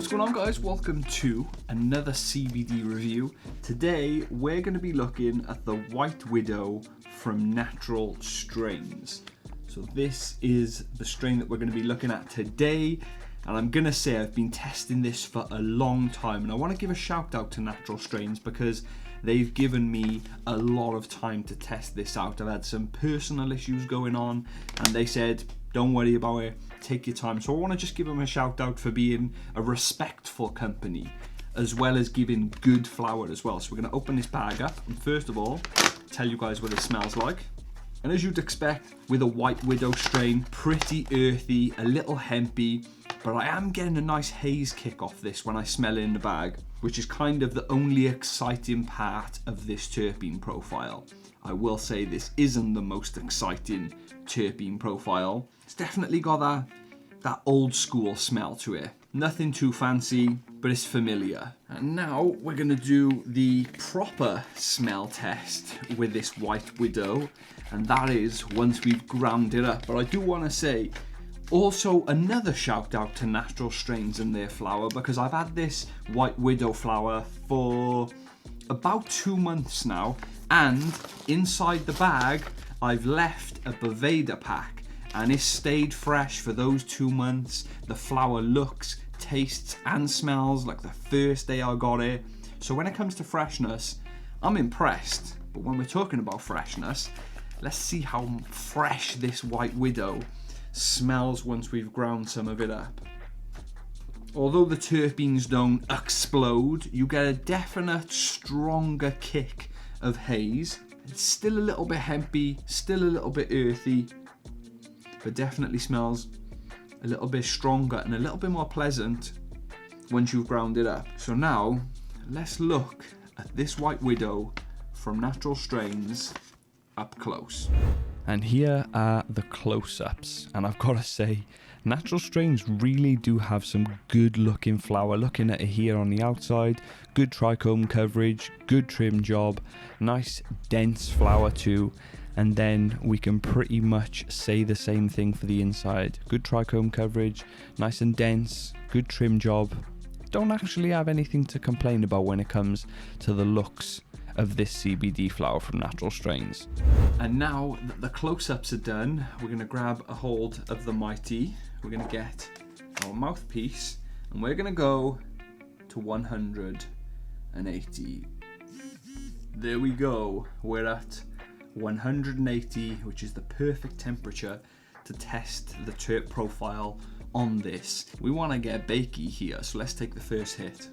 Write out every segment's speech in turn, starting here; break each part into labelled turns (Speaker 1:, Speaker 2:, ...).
Speaker 1: What's going on, guys? Welcome to another CBD review. Today we're going to be looking at the White Widow from Natural Strains. So this is the strain that we're going to be looking at today, and I'm going to say I've been testing this for a long time, and I want to give a shout out to Natural Strains because they've given me a lot of time to test this out. I've had some personal issues going on and they said, don't worry about it, take your time. So I want to just give them a shout out for being a respectful company as well as giving good flower as well. So we're going to open this bag up and first of all tell you guys what it smells like. And as you'd expect with a White Widow strain, pretty earthy, a little hempy, but I am getting a nice haze kick off this when I smell it in the bag, which is kind of the only exciting part of this terpene profile. I will say this isn't the most exciting terpene profile. It's definitely got that old school smell to it. Nothing too fancy, but it's familiar. And now we're gonna do the proper smell test with this White Widow, and that is once we've ground it up. But I do wanna say, also another shout out to Natural Strains and their flower, because I've had this White Widow flower for about 2 months now, and inside the bag I've left a Boveda pack and it's stayed fresh for those 2 months. The flower looks, tastes and smells like the first day I got it. So when it comes to freshness, I'm impressed. But when we're talking about freshness, let's see how fresh this White Widow smells once we've ground some of it up. Although the terpenes don't explode, you get a definite stronger kick of haze. It's still a little bit hempy, still a little bit earthy, but definitely smells a little bit stronger and a little bit more pleasant once you've ground it up. So now let's look at this White Widow from Natural Strains up close. And here are the close-ups, and I've got to say, Natural Strains really do have some good looking flower. Looking at it here on the outside, good trichome coverage, good trim job, nice dense flower too, and then we can pretty much say the same thing for the inside. Good trichome coverage, nice and dense, good trim job. Don't actually have anything to complain about when it comes to the looks of this CBD flower from Natural Strains. And now that the close-ups are done, we're going to grab a hold of the Mighty. We're going to get our mouthpiece and we're going to go to 180. There we go. We're at 180, which is the perfect temperature to test the terp profile on this. We want to get bakey here, so let's take the first hit.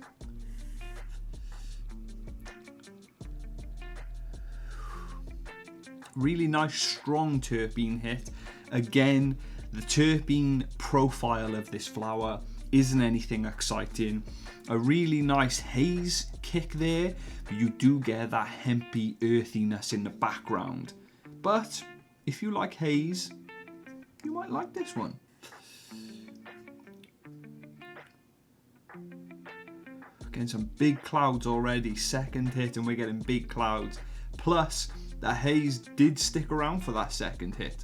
Speaker 1: Really nice strong terpene hit. Again, the terpene profile of this flower isn't anything exciting. A really nice haze kick there, but you do get that hempy earthiness in the background. But if you like haze, you might like this one. Getting some big clouds already. Second hit and we're getting big clouds. Plus, the haze did stick around for that second hit.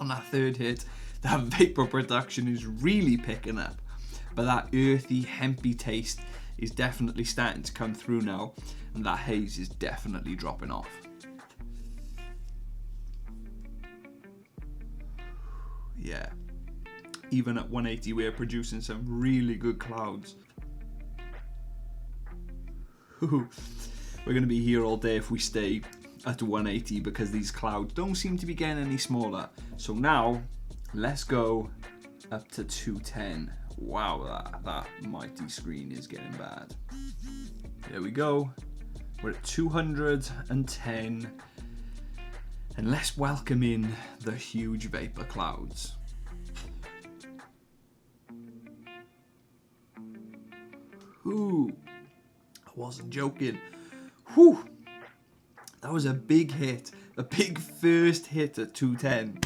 Speaker 1: On that third hit, that vapor production is really picking up, but that earthy, hempy taste is definitely starting to come through now, and that haze is definitely dropping off. Yeah, even at 180 we're producing some really good clouds. We're going to be here all day if we stay at 180 because these clouds don't seem to be getting any smaller. So now let's go up to 210. Wow, that mighty screen is getting bad. There we go. We're at 210. And let's welcome in the huge vapor clouds. Ooh. I wasn't joking. Whew. That was a big hit. A big first hit at 210.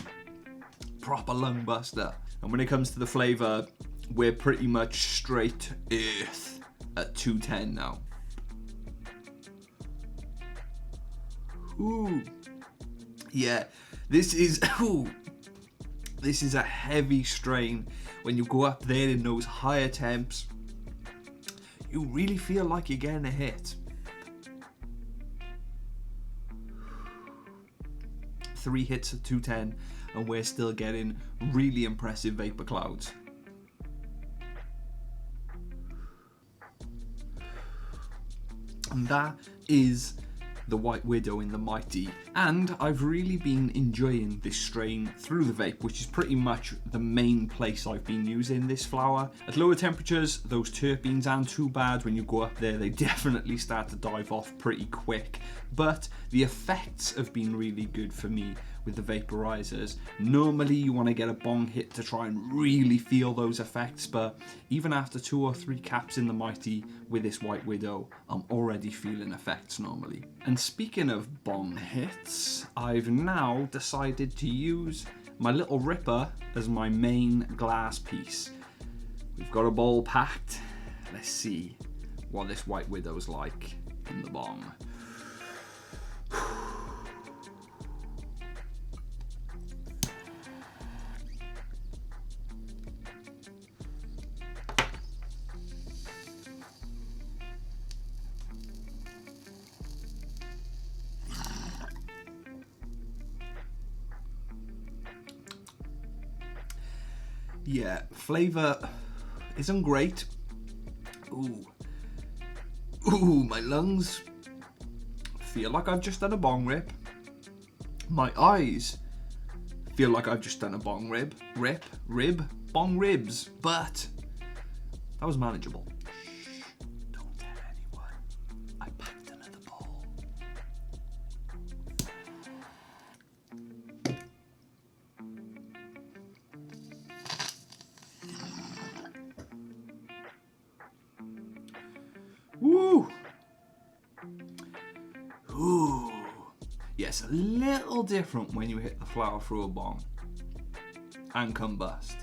Speaker 1: Proper lung buster. And when it comes to the flavour, we're pretty much straight earth at 210 now. Ooh. Yeah, this is, ooh. This is a heavy strain. When you go up there in those higher temps, you really feel like you're getting a hit. 3 hits at 210 and we're still getting really impressive vapor clouds. And that is the White Widow in the Mighty, and I've really been enjoying this strain through the vape, which is pretty much the main place I've been using this flower. At lower temperatures, those terpenes aren't too bad. When you go up there, they definitely start to dive off pretty quick, but the effects have been really good for me with the vaporizers. Normally you want to get a bong hit to try and really feel those effects, but even after 2 or 3 caps in the Mighty with this White Widow, I'm already feeling effects normally. And speaking of bong hits, I've now decided to use my little ripper as my main glass piece. We've got a bowl packed. Let's see what this White Widow's like in the bong. Yeah, flavour isn't great. Ooh, my lungs feel like I've just done a bong rip. My eyes feel like I've just done a bong bong ribs, but that was manageable. Shh, don't tell anyone. I packed another bowl. Woo! Ooh. Yes, a little different when you hit the flower through a bong and combust.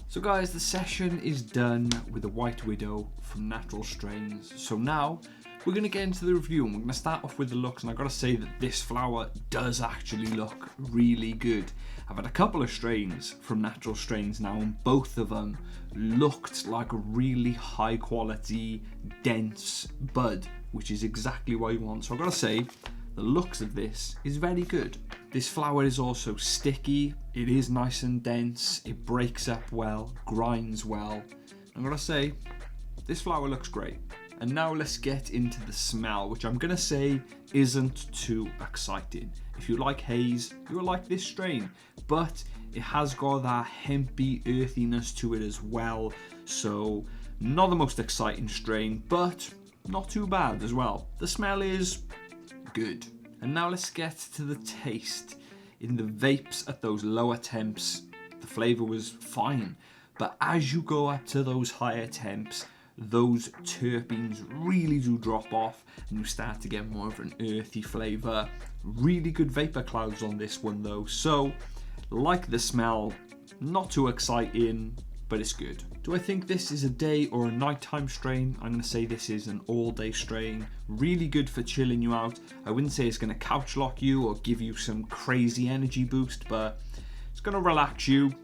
Speaker 1: So guys, the session is done with the White Widow from Natural Strains. So now we're going to get into the review, and we're going to start off with the looks. And I've got to say that this flower does actually look really good. I've had a couple of strains from Natural Strains now, and both of them looked like a really high quality, dense bud, which is exactly what you want. So I've got to say, the looks of this is very good. This flower is also sticky. It is nice and dense. It breaks up well, grinds well. I'm going to say, this flower looks great. And now let's get into the smell, which I'm going to say isn't too exciting. If you like haze, you'll like this strain, but it has got that hempy earthiness to it as well. So not the most exciting strain, but not too bad as well. The smell is good. And now let's get to the taste. In the vapes at those lower temps, the flavour was fine. But as you go up to those higher temps, those terpenes really do drop off and you start to get more of an earthy flavour. Really good vapour clouds on this one though. So, like the smell, not too exciting, but it's good. Do I think this is a day or a nighttime strain? I'm going to say this is an all-day strain. Really good for chilling you out. I wouldn't say it's going to couch lock you or give you some crazy energy boost, but it's going to relax you.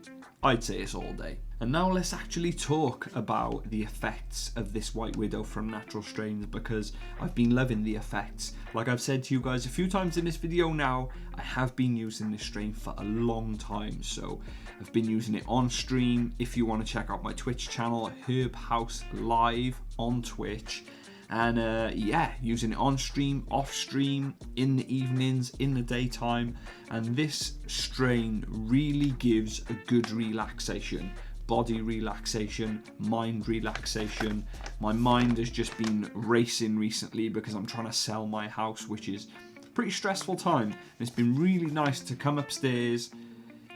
Speaker 1: I'd say it's all day. And now let's actually talk about the effects of this White Widow from Natural Strains, because I've been loving the effects. Like I've said to you guys a few times in this video now, I have been using this strain for a long time. So I've been using it on stream. If you want to check out my Twitch channel, Herb House Live on Twitch. And yeah, using it on stream, off stream, in the evenings, in the daytime. And this strain really gives a good relaxation. Body relaxation, mind relaxation. My mind has just been racing recently because I'm trying to sell my house, which is a pretty stressful time. And it's been really nice to come upstairs,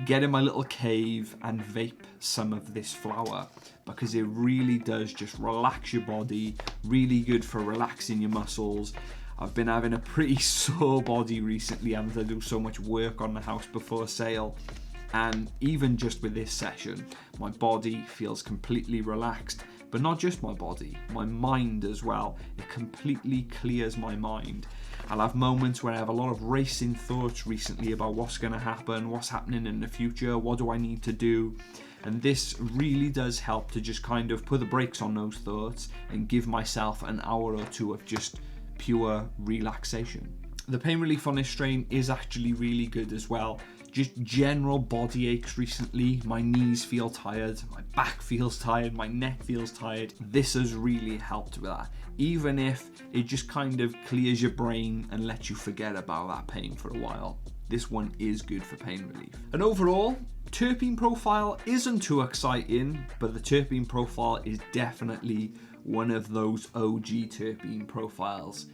Speaker 1: get in my little cave and vape some of this flower, because it really does just relax your body, really good for relaxing your muscles. I've been having a pretty sore body recently, having to do so much work on the house before sale. And even just with this session, my body feels completely relaxed, but not just my body, my mind as well. It completely clears my mind. I'll have moments where I have a lot of racing thoughts recently about what's going to happen, what's happening in the future, what do I need to do. And this really does help to just kind of put the brakes on those thoughts and give myself an hour or two of just pure relaxation. The pain relief on this strain is actually really good as well. Just general body aches recently, my knees feel tired, my back feels tired, my neck feels tired. This has really helped with that. Even if it just kind of clears your brain and lets you forget about that pain for a while. This one is good for pain relief. And overall, terpene profile isn't too exciting, but the terpene profile is definitely one of those OG terpene profiles.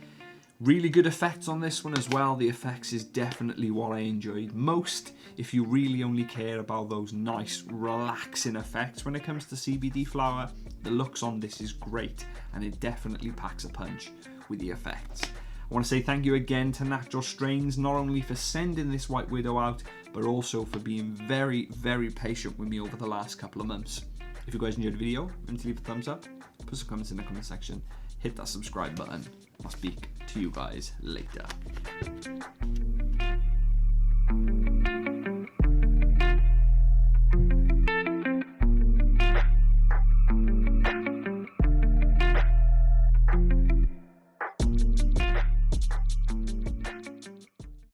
Speaker 1: Really good effects on this one as well. The effects is definitely what I enjoyed most if you really only care about those nice relaxing effects when it comes to CBD flower. The looks on this is great and it definitely packs a punch with the effects. I want to say thank you again to Natural Strains, not only for sending this White Widow out, but also for being very, very patient with me over the last couple of months. If you guys enjoyed the video, remember to leave a thumbs up, put some comments in the comment section, hit that subscribe button. I'll speak to you guys later.